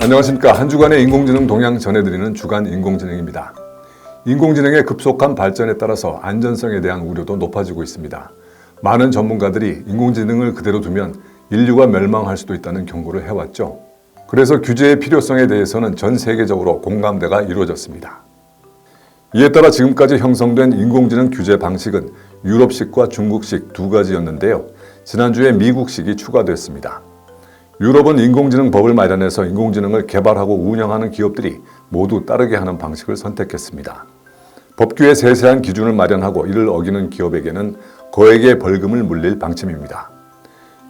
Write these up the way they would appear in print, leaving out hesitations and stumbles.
안녕하십니까. 한 주간의 인공지능 동향 전해드리는 주간 인공지능입니다. 인공지능의 급속한 발전에 따라서 안전성에 대한 우려도 높아지고 있습니다. 많은 전문가들이 인공지능을 그대로 두면 인류가 멸망할 수도 있다는 경고를 해왔죠. 그래서 규제의 필요성에 대해서는 전 세계적으로 공감대가 이루어졌습니다. 이에 따라 지금까지 형성된 인공지능 규제 방식은 유럽식과 중국식 두 가지였는데요. 지난주에 미국식이 추가됐습니다. 유럽은 인공지능 법을 마련해서 인공지능을 개발하고 운영하는 기업들이 모두 따르게 하는 방식을 선택했습니다. 법규에 세세한 기준을 마련하고 이를 어기는 기업에게는 거액의 벌금을 물릴 방침입니다.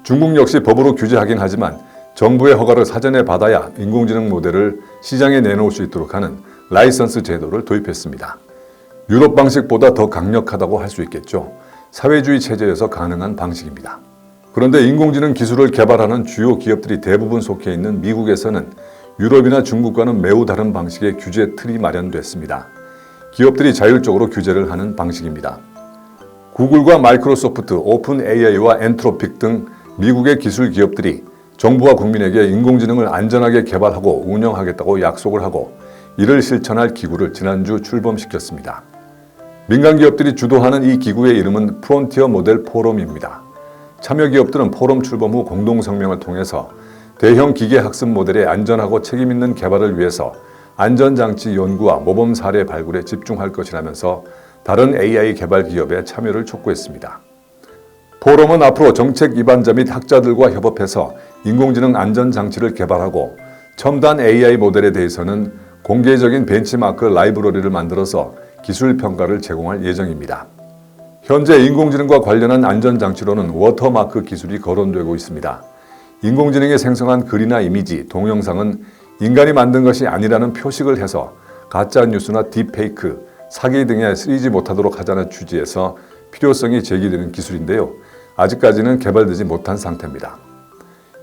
중국 역시 법으로 규제하긴 하지만 정부의 허가를 사전에 받아야 인공지능 모델을 시장에 내놓을 수 있도록 하는 라이선스 제도를 도입했습니다. 유럽 방식보다 더 강력하다고 할 수 있겠죠. 사회주의 체제에서 가능한 방식입니다. 그런데 인공지능 기술을 개발하는 주요 기업들이 대부분 속해 있는 미국에서는 유럽이나 중국과는 매우 다른 방식의 규제 틀이 마련됐습니다. 기업들이 자율적으로 규제를 하는 방식입니다. 구글과 마이크로소프트, 오픈 AI와 엔트로픽 등 미국의 기술 기업들이 정부와 국민에게 인공지능을 안전하게 개발하고 운영하겠다고 약속을 하고 이를 실천할 기구를 지난주 출범시켰습니다. 민간 기업들이 주도하는 이 기구의 이름은 프론티어 모델 포럼입니다. 참여 기업들은 포럼 출범 후 공동성명을 통해서 대형 기계 학습 모델의 안전하고 책임있는 개발을 위해서 안전장치 연구와 모범 사례 발굴에 집중할 것이라면서 다른 AI 개발 기업의 참여를 촉구했습니다. 포럼은 앞으로 정책 입안자 및 학자들과 협업해서 인공지능 안전장치를 개발하고 첨단 AI 모델에 대해서는 공개적인 벤치마크 라이브러리를 만들어서 기술 평가를 제공할 예정입니다. 현재 인공지능과 관련한 안전장치로는 워터마크 기술이 거론되고 있습니다. 인공지능이 생성한 글이나 이미지, 동영상은 인간이 만든 것이 아니라는 표식을 해서 가짜뉴스나 딥페이크, 사기 등에 쓰이지 못하도록 하자는 취지에서 필요성이 제기되는 기술인데요. 아직까지는 개발되지 못한 상태입니다.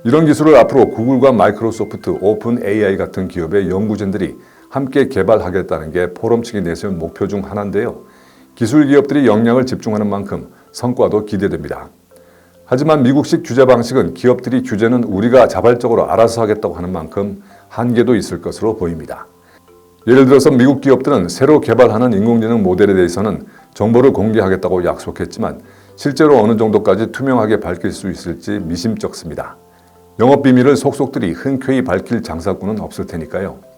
이런 기술을 앞으로 구글과 마이크로소프트, 오픈 AI 같은 기업의 연구진들이 함께 개발하겠다는 게 포럼 측이 내세운 목표 중 하나인데요. 기술 기업들이 역량을 집중하는 만큼 성과도 기대됩니다. 하지만 미국식 규제 방식은 기업들이 규제는 우리가 자발적으로 알아서 하겠다고 하는 만큼 한계도 있을 것으로 보입니다. 예를 들어서 미국 기업들은 새로 개발하는 인공지능 모델에 대해서는 정보를 공개하겠다고 약속했지만 실제로 어느 정도까지 투명하게 밝힐 수 있을지 미심쩍습니다. 영업비밀을 속속들이 흔쾌히 밝힐 장사꾼은 없을 테니까요.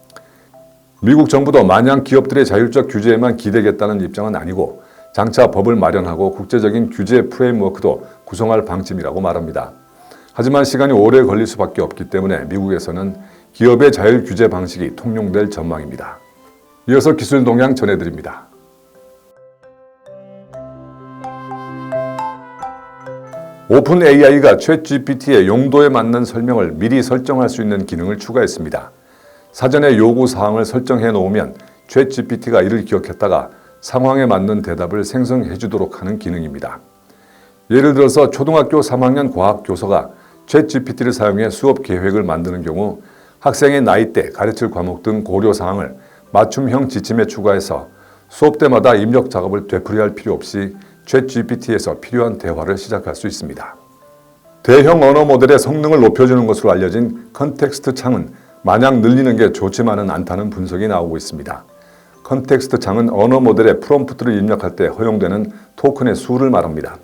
미국 정부도 마냥 기업들의 자율적 규제에만 기대겠다는 입장은 아니고 장차 법을 마련하고 국제적인 규제 프레임워크도 구성할 방침이라고 말합니다. 하지만 시간이 오래 걸릴 수밖에 없기 때문에 미국에서는 기업의 자율 규제 방식이 통용될 전망입니다. 이어서 기술 동향 전해드립니다. 오픈 AI가 챗 GPT의 용도에 맞는 설명을 미리 설정할 수 있는 기능을 추가했습니다. 사전에 요구 사항을 설정해 놓으면 챗 GPT가 이를 기억했다가 상황에 맞는 대답을 생성해 주도록 하는 기능입니다. 예를 들어서 초등학교 3학년 과학 교사가 챗 GPT를 사용해 수업 계획을 만드는 경우 학생의 나이대, 가르칠 과목 등 고려 사항을 맞춤형 지침에 추가해서 수업 때마다 입력 작업을 되풀이할 필요 없이 챗 GPT에서 필요한 대화를 시작할 수 있습니다. 대형 언어 모델의 성능을 높여주는 것으로 알려진 컨텍스트 창은 마냥 늘리는 게 좋지만은 않다는 분석이 나오고 있습니다. 컨텍스트 창은 언어 모델의 프롬프트를 입력할 때 허용되는 토큰의 수를 말합니다.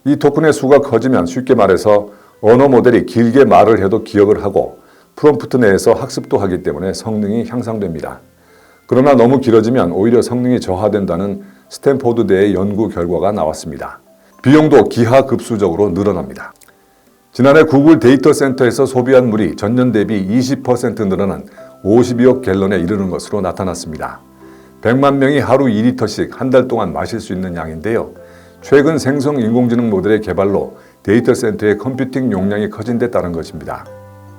이 토큰의 수가 커지면 쉽게 말해서 언어 모델이 길게 말을 해도 기억을 하고 프롬프트 내에서 학습도 하기 때문에 성능이 향상됩니다. 그러나 너무 길어지면 오히려 성능이 저하된다는 스탠포드대의 연구 결과가 나왔습니다. 비용도 기하급수적으로 늘어납니다. 지난해 구글 데이터 센터에서 소비한 물이 전년 대비 20% 늘어난 52억 갤런에 이르는 것으로 나타났습니다. 100만 명이 하루 2리터씩 한 달 동안 마실 수 있는 양인데요. 최근 생성 인공지능 모델의 개발로 데이터 센터의 컴퓨팅 용량이 커진 데 따른 것입니다.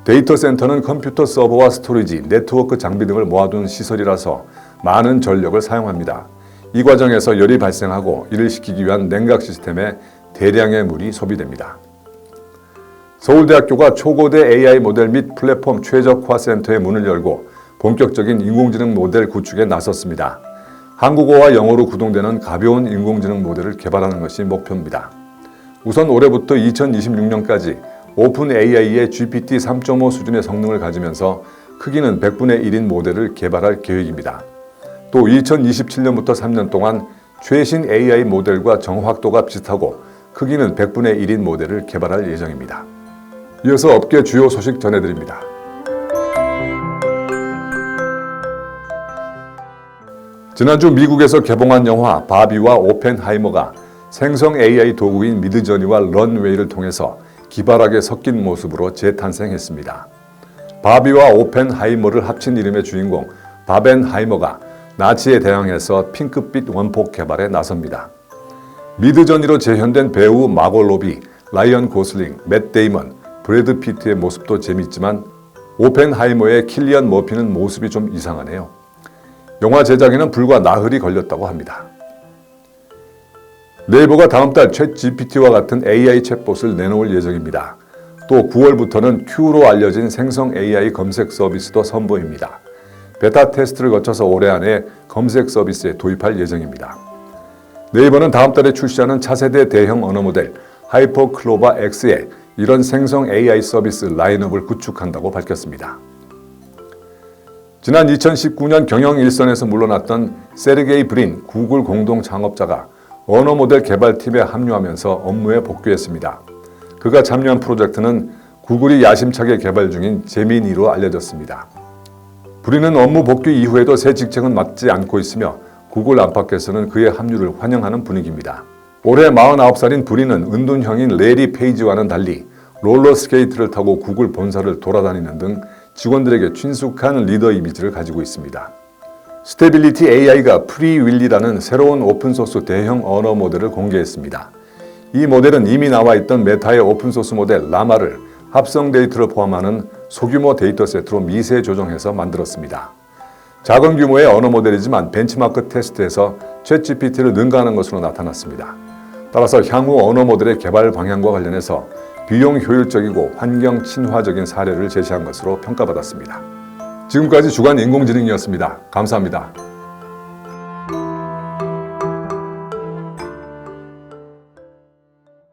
데이터 센터는 컴퓨터 서버와 스토리지, 네트워크 장비 등을 모아둔 시설이라서 많은 전력을 사용합니다. 이 과정에서 열이 발생하고 이를 식히기 위한 냉각 시스템에 대량의 물이 소비됩니다. 서울대학교가 초고대 AI 모델 및 플랫폼 최적화 센터의 문을 열고 본격적인 인공지능 모델 구축에 나섰습니다. 한국어와 영어로 구동되는 가벼운 인공지능 모델을 개발하는 것이 목표입니다. 우선 올해부터 2026년까지 오픈 AI의 GPT 3.5 수준의 성능을 가지면서 크기는 100분의 1인 모델을 개발할 계획입니다. 또 2027년부터 3년 동안 최신 AI 모델과 정확도가 비슷하고 크기는 100분의 1인 모델을 개발할 예정입니다. 이어서 업계 주요 소식 전해드립니다. 지난주 미국에서 개봉한 영화 바비와 오펜하이머가 생성 AI 도구인 미드저니와 런웨이를 통해서 기발하게 섞인 모습으로 재탄생했습니다. 바비와 오펜하이머를 합친 이름의 주인공 바벤하이머가 나치에 대항해서 핑크빛 원폭 개발에 나섭니다. 미드저니로 재현된 배우 마고 로비, 라이언 고슬링, 맷 데이먼, 브래드 피트의 모습도 재밌지만 오펜하이머의 킬리언 머피는 모습이 좀 이상하네요. 영화 제작에는 불과 나흘이 걸렸다고 합니다. 네이버가 다음 달 챗 GPT와 같은 AI 챗봇을 내놓을 예정입니다. 또 9월부터는 Q로 알려진 생성 AI 검색 서비스도 선보입니다. 베타 테스트를 거쳐서 올해 안에 검색 서비스에 도입할 예정입니다. 네이버는 다음 달에 출시하는 차세대 대형 언어 모델 하이퍼클로바 X에 이런 생성 AI 서비스 라인업을 구축한다고 밝혔습니다. 지난 2019년 경영 일선에서 물러났던 세르게이 브린 구글 공동 창업자가 언어 모델 개발팀에 합류하면서 업무에 복귀했습니다. 그가 참여한 프로젝트는 구글이 야심차게 개발 중인 제미니로 알려졌습니다. 브린은 업무 복귀 이후에도 새 직책은 맡지 않고 있으며 구글 안팎에서는 그의 합류를 환영하는 분위기입니다. 올해 49살인 브린은 은둔형인 레리 페이지와는 달리 롤러스케이트를 타고 구글 본사를 돌아다니는 등 직원들에게 친숙한 리더 이미지를 가지고 있습니다. 스테빌리티 AI가 프리윌리라는 새로운 오픈소스 대형 언어 모델을 공개했습니다. 이 모델은 이미 나와 있던 메타의 오픈소스 모델 라마를 합성 데이터를 포함하는 소규모 데이터 세트로 미세 조정해서 만들었습니다. 작은 규모의 언어 모델이지만 벤치마크 테스트에서 챗 GPT를 능가하는 것으로 나타났습니다. 따라서 향후 언어 모델의 개발 방향과 관련해서 비용 효율적이고 환경 친화적인 사례를 제시한 것으로 평가받았습니다. 지금까지 주간 인공지능이었습니다. 감사합니다.